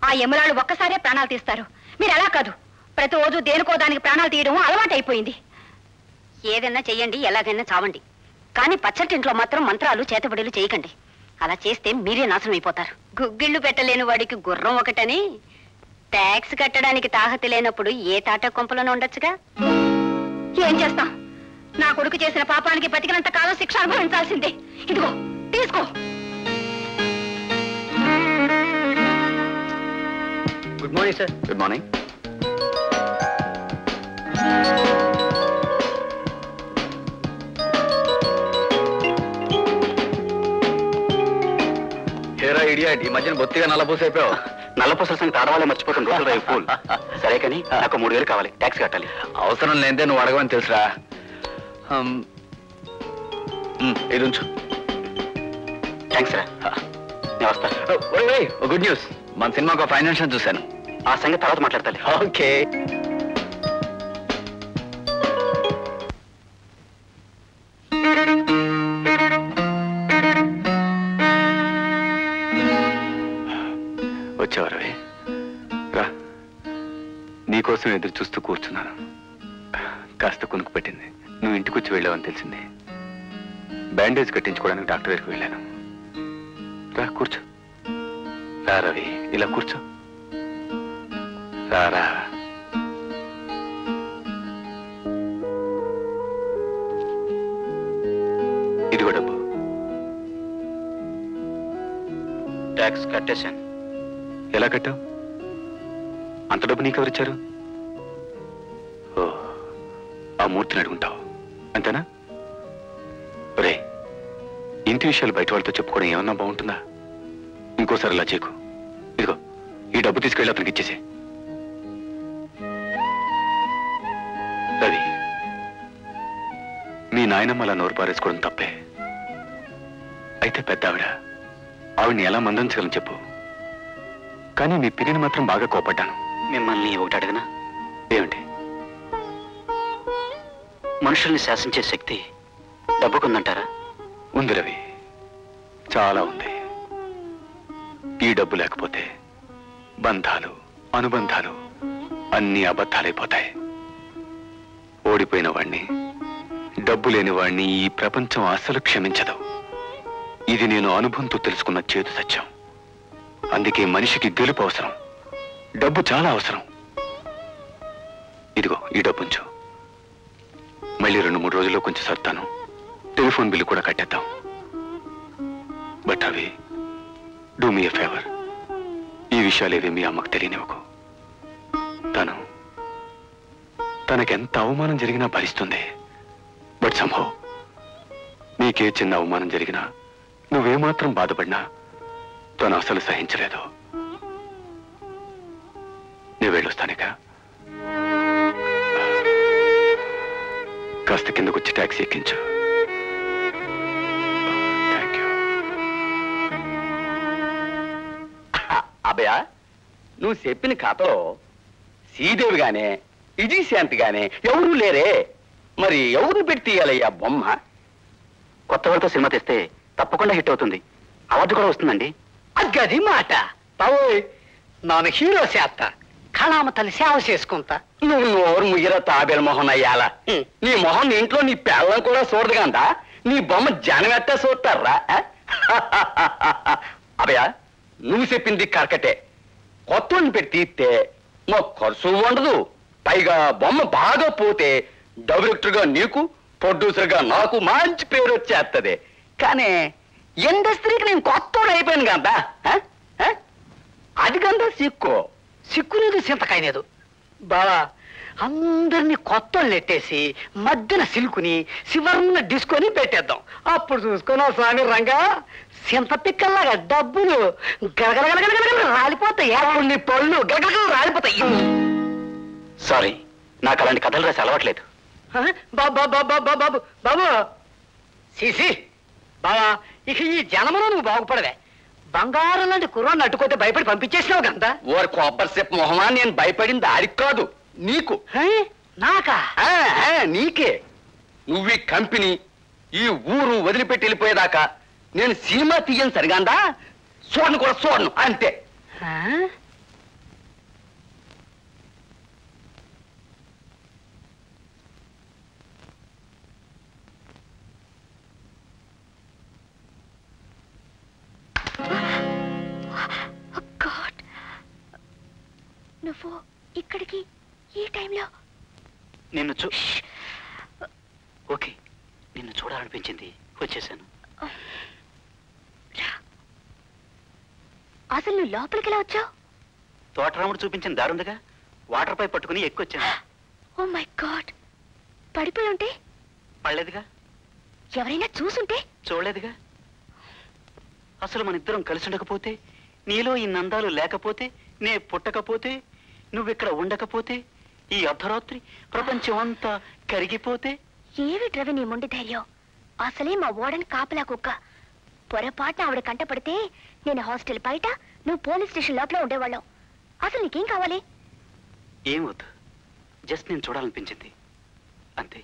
ఆ యమలాళ్ళు ఒక్కసారే ప్రాణాలు తీస్తారు. మీరు అలా కాదు, ప్రతిరోజు దేనికో దానికి ప్రాణాలు తీయడం అలవాటైపోయింది. ఏదైనా చెయ్యండి, ఎలాగైనా చావండి, కానీ పచ్చటింట్లో మాత్రం మంత్రాలు చేతబడులు చేయకండి. అలా చేస్తే మీరే నాశనం అయిపోతారు. గుగ్గిళ్ళు పెట్టలేని వాడికి గుర్రం ఒకటని ట్యాక్స్ కట్టడానికి తాహతి లేనప్పుడు ఏ తాట కొంపలను ఉండొచ్చుగా. ఏం చేస్తాం? నా కొడుకు చేసిన పాపానికి బతికినంత కాలం శిక్ష అనుభవించాల్సిందే. ఇదిగో తీసుకో. Good morning sir. Good morning. Hera idiot, ఈ మధ్యన బొత్తిగా నల్లపూస అయిపోయావు. నల్లపూసల సంగతి ఆడవాళ్ళే మర్చిపోతుంది రోజులు రైపు ఫూల్. సరే కానీ నాకు 3000 కావాలి, ట్యాక్స్ కట్టాలి. అవసరం లేదే నువ్వు అడగమని తెలుసురా. ఇది ఉంచు. థ్యాంక్స్ రా, నేను వస్తా. గుడ్ న్యూస్, మన సినిమాకు ఫైనాన్షియల్ చూశాను. ఆ సంగతి తర్వాత మాట్లాడతాను. ఓకే. వచ్చావు రవి, రా. నీకోసం ఎదురు చూస్తూ కూర్చున్నాను. కాస్త కునుకు పెట్టింది. నువ్వు ఇంటికి వచ్చి వెళ్ళావని తెలిసింది. బ్యాండేజ్ కట్టించుకోవడానికి డాక్టర్ దగ్గరికి వెళ్ళాను. రా కూర్చో. రా రవి, ఇలా కూర్చో. రారా. ఇదిగో డబ్బు. ట్యాక్స్ కట్టేశాను. ఎలా కట్టావు? అంత డబ్బు నీకెవరిచ్చారు? ఓ, ఆ మూర్తిని అడుగుంటావు అంతేనా? రే, ఇంటి విషయాలు బయట వాళ్ళతో చెప్పుకోవడం ఏమన్నా బాగుంటుందా? ఇంకోసారి ఇలా చేయకు. ఇదిగో ఈ డబ్బు తీసుకెళ్ళి అతనికి ఇచ్చేసే. రవి, మీ నాయనమ్మ అలా నోరు పారేసుకోవడం తప్పే. అయితే పెద్ద ఆవిడ్ని ఎలా మందించగలను చెప్పు. కానీ మీ పిల్లని మాత్రం బాగా కోపడ్డాను. మిమ్మల్ని ఒకటి అడగనా? ఏమిటి? మనుషుల్ని శాసించే శక్తి డబ్బుకుందంటారా? ఉంది రవి, చాలా ఉంది. ఈ డబ్బు లేకపోతే బంధాలు, అనుబంధాలు అన్నీ అబద్ధాలైపోతాయి. ఓడిపోయిన వాణ్ణి, డబ్బు లేని వాణ్ణి ఈ ప్రపంచం అస్సలు క్షమించదు. ఇది నేను అనుభవంతో తెలుసుకున్న చేదు సత్యం. అందుకే మనిషికి గెలుపు అవసరం, డబ్బు చాలా అవసరం. ఇదిగో ఈ డబ్బుంచు. మళ్ళీ 2-3 రోజుల్లో కొంచెం సర్తాను. టెలిఫోన్ బిల్లు కూడా కట్టేద్దాం. బట్ అవి డూ మీ ఎ ఫేవర్. ఈ విషయాలేవి మీ అమ్మకు తెలియనివ్వకు. తనకెంత అవమానం జరిగినా భరిస్తుంది. బట్ సంభవ్ నీకే చిన్న అవమానం జరిగినా, నువ్వేమాత్రం బాధపడినా తను అసలు సహించలేదు. నీ వెళ్ళొస్తానిక. కాస్త కిందకొచ్చి ట్యాక్సీ ఎక్కించు. Thank you. అభయ, నువ్వు చెప్పిన కథలో శ్రీదేవి గానే, విజయశాంతి గానే ఎవరూ లేరే. మరి ఎవరు పెట్టి తీయాలయ్యా బొమ్మ? కొత్త వాళ్ళతో సినిమా తెస్తే తప్పకుండా హిట్ అవుతుంది, అవార్డు కూడా వస్తుందండి. అది మాట. బావోయ్, నాను హీరో చేస్తా, కళామ తల్లి సేవ చేసుకుంటా. నువ్వు నోరు ముయ్యరా తాబేల మొహం అయ్యాలా. నీ మొహం నీ ఇంట్లో నీ పిల్లం కూడా చూడదు కందా. నీ బొమ్మ జనమెట్టా చూస్తారా? అభయ, నువ్వు చెప్పింది కరకటే. కొత్తని పెట్టి తీస్తే మా ఖర్చు ఉండదు, పైగా బొమ్మ బాగా పోతే డైరెక్టర్గా నీకు, ప్రొడ్యూసర్గా నాకు మంచి పేరు వచ్చేస్తుంది. కానీ ఇండస్ట్రీకి నేను కొత్తోడు అయిపోయాను కదా. అది కందా సిక్కులేదు చింతకాయలేదు. బావా, అందరినీ కొత్తోళ్ళు నెట్టేసి మధ్యన సిల్కుని శివర్ణ డిస్కొని పెట్టేద్దాం. అప్పుడు చూసుకున్నా స్వామి రంగా, చింత పిక్కల్లాగా డబ్బులు గలగలగలగలగల రాలిపోతాయి. అప్పుడు నీ పళ్ళు గలగలగల రాలిపోతాయి. సారీ, నాకు అలాంటి కథలు రాసి అలవాట్లేదు. బాబు సిసి బావా, ఇక ఈ జనములో నువ్వు బాగుపడవే. బంగారం లాంటి కుర్రాన్ని అడ్డుకోతే భయపడి పంపించేసినావు కదా. ఓరి కొబ్బరి చెప్పు మొహమా, నేను భయపడింది ఆడికి కాదు, నీకు. నాకా? నీకే. నువ్వు ఈ కంపెనీ, ఈ ఊరు వదిలిపెట్టి వెళ్ళిపోయేదాకా నేను సినిమా తీయను సరిగాందా. చూడను కూడా చూడను, అంతే. నువ్వు ఇక్కడికి ఈ టైంలో? నిన్ను ఓకే, నిన్ను చూడాలనిపించింది, వచ్చేసాను. అసలు నువ్వు లోపలికి ఎలా వచ్చావు? తోటరాముడు చూపించిన దారుందిగా, వాటర్ పైప్ పట్టుకుని ఎక్కువచ్చాను. ఓ మై గాడ్, పడిపోయి ఉంటే? పడలేదుగా. ఎవరైనా చూసుంటే? చూడలేదుగా. అసలు మన ఇద్దరం కలిసి ఉండకపోతే, నీలో ఈ నందాలు లేకపోతే, నే పుట్టకపోతే, నువ్విక్కడ ఉండకపోతే, ఈ అర్ధరాత్రి ప్రపంచం అంతా కరిగిపోతే. ఏవి రవి నీ మొండి ధైర్యం? అసలే మా ఓడని కాపలా కుక్క. పొరపాటున ఆవిడ కంటపడితే నేను హాస్టల్ బయట, నువ్వు పోలీస్ స్టేషన్ లోపల ఉండేవాళ్ళం. అసలు నీకేం కావాలి? ఏం వద్దు, జస్ట్ నేను చూడాలనిపించింది అంతే.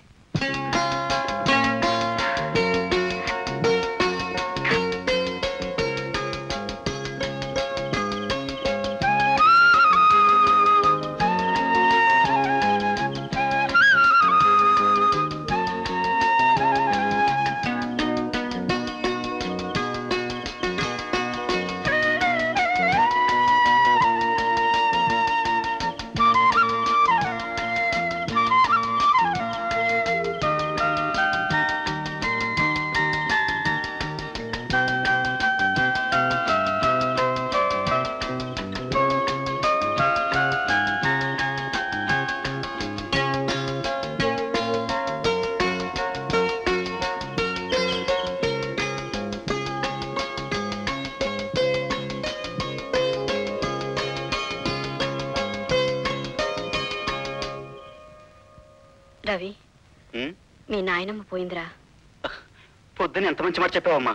రవి, మీ నాయనమ్మ పోయిందిరా. పొద్దున ఎంత మంచి మాట చెప్పావమ్మా.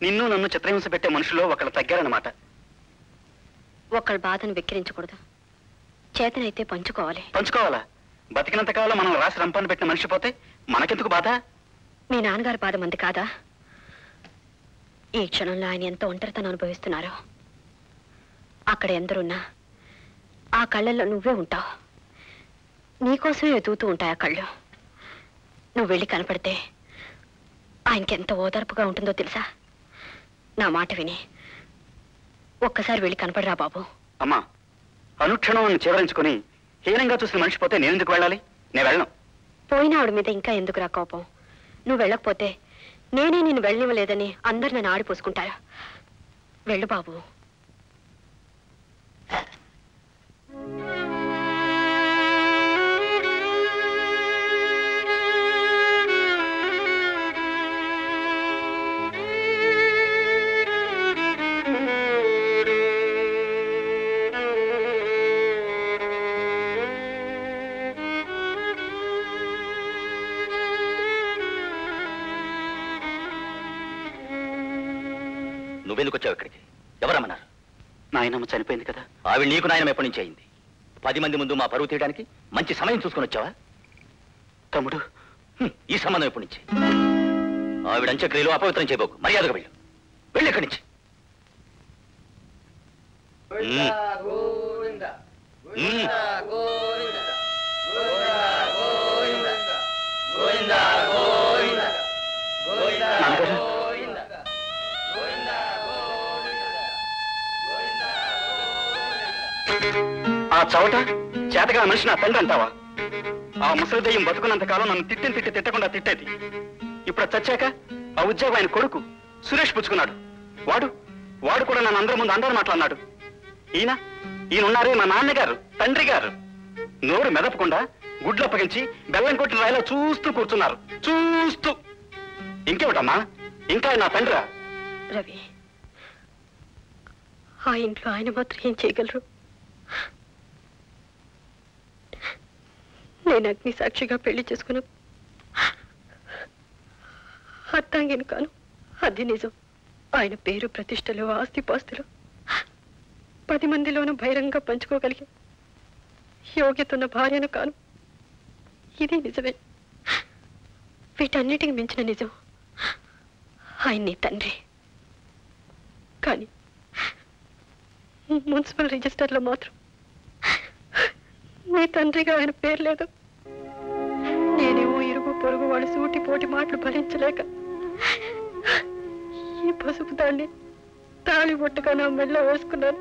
నిన్ను నన్ను చిత్రహింస పెట్టే మనుషులో ఒకళ్ళు తగ్గారన్నమాట. ఒకళ్ళ బాధను వెక్కిరించకూడదు, చేతనైతే పంచుకోవాలి. పంచుకోవాలా? బతికినంత కాలం మనం రాసి రంపాన్ని పెట్టిన మనిషి పోతే మనకెందుకు బాధ? మీ నాన్నగారి బాధ మంది కాదా? ఈ క్షణంలో ఆయన ఎంత ఒంటరితనం అనుభవిస్తున్నారు. అక్కడ ఎందరున్నా ఆ కళ్ళల్లో నువ్వే ఉంటావు. నీకోసమే ఎదుగుతూ ఉంటాయి ఆ కళ్ళు. నువ్వు వెళ్ళి కనపడితే ఆయనకెంత ఓదార్పుగా ఉంటుందో తెలుసా? నా మాట విని ఒక్కసారి వెళ్ళి కనపడరా బాబు. అమ్మా, అనుక్షణం నన్ను చివరించుకుని హీనంగా చూసిన మనిషి పోతే నేనెందుకు వెళ్ళాలి? నేను వెళ్ళను. పోయిన ఆవిడ మీద ఇంకా ఎందుకురా కోపం? నువ్వు వెళ్ళకపోతే నేనే నిన్ను వెళ్ళనివ్వలేదని అందరు నన్ను ఆడిపోసుకుంటారు. వెళ్ళు బాబు. నువ్వెందుకు వచ్చావు ఇక్కడికి? ఎవరమ్మన్నారు? నాయనమ్మ చనిపోయింది కదా. ఆవిడ నీకు నాయనం ఎప్పటి నుంచి అయింది? 10 మంది ముందు మా పరువు తీయడానికి మంచి సమయం చూసుకొని వచ్చావా? తమ్ముడు, ఈ సంబంధం ఎప్పటి నుంచి? ఆవిడ అంత్యక్రియలు అపవిత్రం చేయబోకు. మర్యాదగా వెళ్ళు, వెళ్ళి ఇక్కడి నుంచి. నాన్నగారు, ఆ చవట చేతగా మనిషి నా తండ్రి అంటావా? ఆ ముసలి దయ్యం బతుకున్నంత కాలం నన్ను తిట్టకుండా తిట్టేది. ఇప్పుడు చచ్చాక ఆ ఉద్యోగం ఆయన కొడుకు సురేష్ పుచ్చుకున్నాడు. వాడు కూడా నన్ను అందరి ముందు అందరూ మాట్లాడినాడు. ఈయనున్నారే మా నాన్నగారు, తండ్రి గారు. నోరు మెదపకుండా గుడ్లు అప్పగించి బెల్లం కొట్టిన రాయిలో చూస్తూ కూర్చున్నారు. చూస్తూ ఇంకేమిటమ్మా? ఇంకా నా తండ్రిరా? రవి, ఆ ఇంట్లో ఆయన మాత్రం ఏం చేయగలరు? నేను అగ్ని సాక్షిగా పెళ్లి చేసుకున్న అత్తాంగిని కాను, అది నిజం. ఆయన పేరు ప్రతిష్టలు ఆస్తిపాస్తులు 10 మందిలోనూ బహిరంగ పంచుకోగలిగే యోగ్యతున్న భార్యను కాను, ఇది నిజమే. వీటన్నిటికి మించిన నిజం ఆయన నీ తండ్రి. కానీ మున్సిపల్ రిజిస్టర్లో మాత్రం నీ తండ్రిగా ఆయన పేరు లేదు. నేనేమో ఇరుగు పొరుగు వాళ్ళు సూటి పోటి మాటలు భరించలేక ఈ పసుపు తాళి తాళి బొట్టుగా నా మెళ్ళ వేసుకున్నాను.